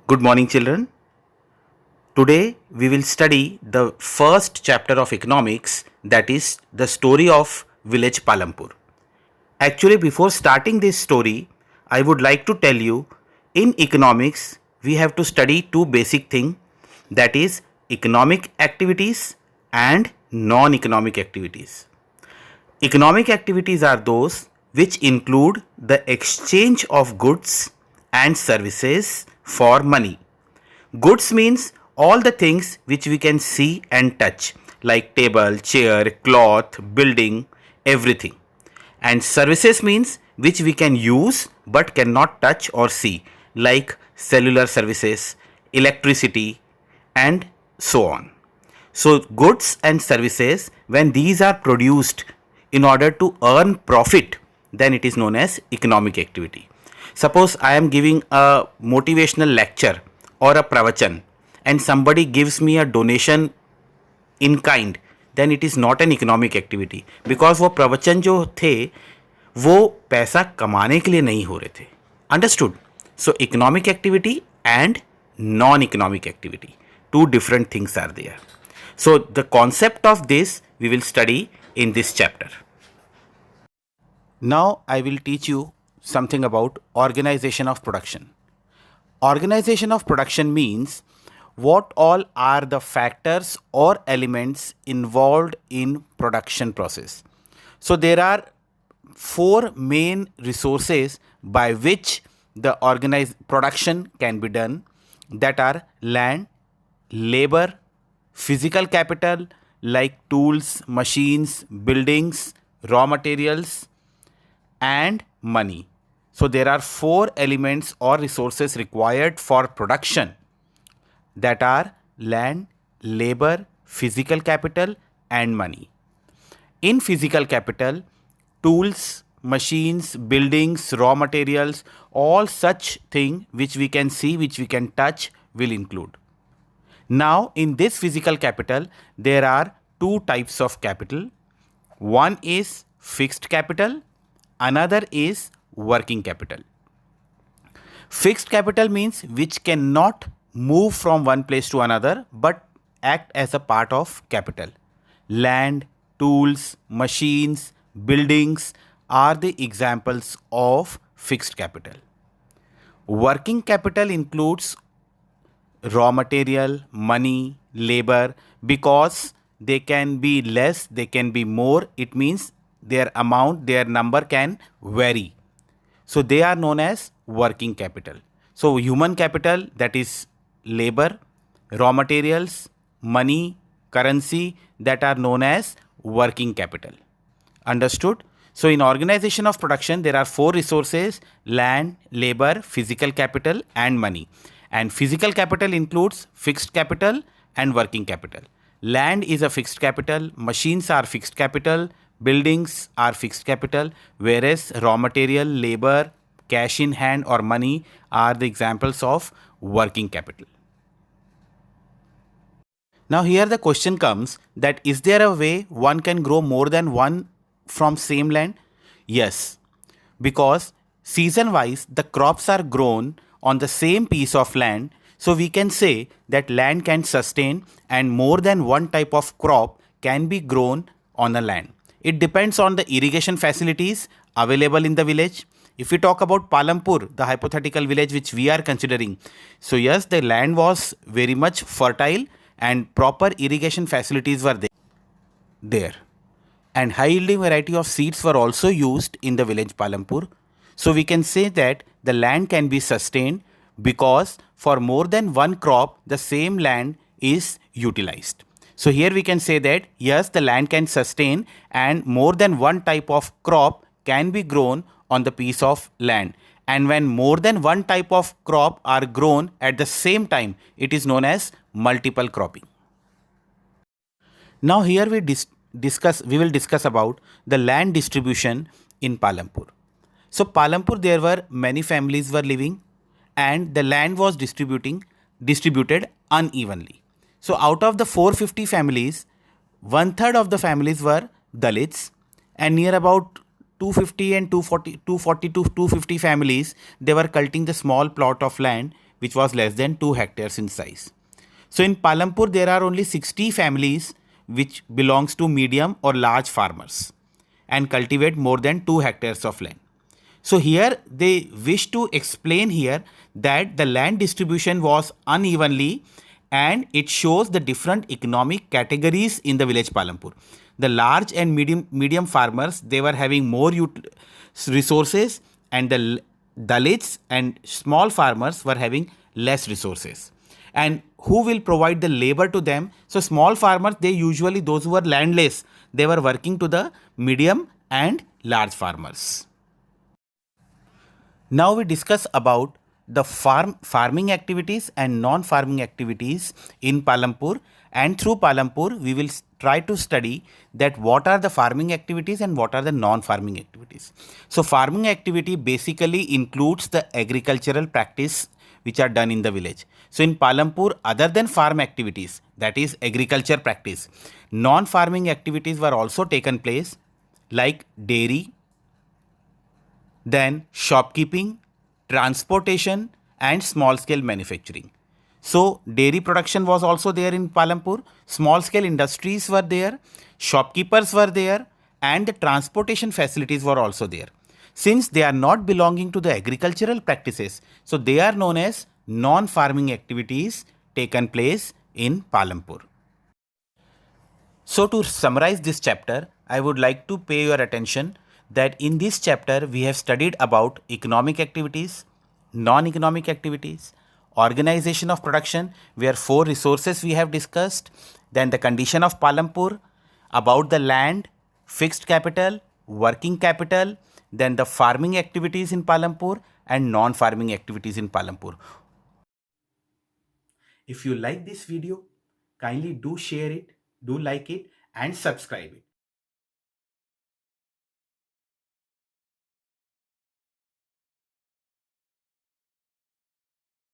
Good morning, children. Today we will study the first chapter of economics, that is the story of village Palampur. Actually, before starting this story, I would like to tell you in economics we have to study two basic things, that is economic activities and non economic activities. Economic activities are those which include the exchange of goods and services for money. Goods means all the things which we can see and touch, like table, chair, cloth, building, everything. And services means which we can use but cannot touch or see, like cellular services, electricity, and so on. So, goods and services, when these are produced in order to earn profit, then it is known as economic activity. Suppose I am giving a motivational lecture or a pravachan and somebody gives me a donation in kind, then it is not an economic activity, because वो प्रवचन जो थे वो पैसा कमाने के लिए नहीं हो रहे थे. Understood? So economic activity and non-economic activity, two different things are there. So the concept of this we will study in this chapter. Now I will teach you something about organization of production. Organization of production means what all are the factors or elements involved in production process. So there are four main resources by which the organized production can be done, that are land, labor, physical capital like tools, machines, buildings, raw materials, and money. So there are four elements or resources required for production, that are land, labor, physical capital, and money. In physical capital, tools, machines, buildings, raw materials, all such thing which we can see, which we can touch will include. Now in this physical capital there are two types of capital. One is fixed capital, another is working capital. Fixed capital means which cannot move from one place to another but act as a part of capital. Land, tools, machines, buildings are the examples of fixed capital. Working capital includes raw material, money, labor, because they can be less, they can be more. It means their amount, their number can vary. So they are known as working capital. So human capital, that is labor, raw materials, money, currency, that are known as working capital. Understood? So in organization of production there are four resources: land, labor, physical capital, and money. And physical capital includes fixed capital and working capital. Land is a fixed capital, machines are fixed capital, buildings are fixed capital, whereas raw material, labor, cash in hand or money are the examples of working capital. Now here the question comes that is there a way one can grow more than one from same land? Yes, because season wise the crops are grown on the same piece of land, so we can say that land can sustain and more than one type of crop can be grown on a land. It depends on the irrigation facilities available in the village. If we talk about Palampur, the hypothetical village which we are considering, so yes, the land was very much fertile and proper irrigation facilities were there. And high yielding variety of seeds were also used in the village Palampur. So we can say that the land can be sustained because for more than one crop the same land is utilized. So here we can say that yes, the land can sustain and more than one type of crop can be grown on the piece of land. And when more than one type of crop are grown at the same time, it is known as multiple cropping. Now here we will discuss about the land distribution in Palampur. So Palampur, there were many families were living and the land was distributed unevenly. So out of the 450 families, one third of the families were Dalits and near about 250 and 240 to 250 families, they were cultivating the small plot of land which was less than 2 hectares in size. So in Palampur, there are only 60 families which belongs to medium or large farmers and cultivate more than 2 hectares of land. So here they wish to explain here that the land distribution was unevenly and it shows the different economic categories in the village Palampur. The large and medium farmers, they were having more resources, and the Dalits and small farmers were having less resources. And who will provide the labor to them? So small farmers, they usually, those who were landless, they were working to the medium and large farmers. Now we discuss about the farming activities and non-farming activities in Palampur, and through Palampur we will try to study that what are the farming activities and what are the non-farming activities. So farming activity basically includes the agricultural practice which are done in the village. So in Palampur, other than farm activities, that is agriculture practice, non-farming activities were also taken place, like dairy, then shopkeeping, transportation and small scale manufacturing. So dairy production was also there in Palampur, small scale industries were there, shopkeepers were there, and the transportation facilities were also there. Since they are not belonging to the agricultural practices, so they are known as non-farming activities taken place in Palampur. So to summarize this chapter, I would like to pay your attention that in this chapter we have studied about economic activities, non-economic activities, organization of production, where 4 resources we have discussed, then the condition of Palampur, about the land, fixed capital, working capital, then the farming activities in Palampur and non-farming activities in Palampur. If you like this video, kindly do share it, do like it and subscribe it.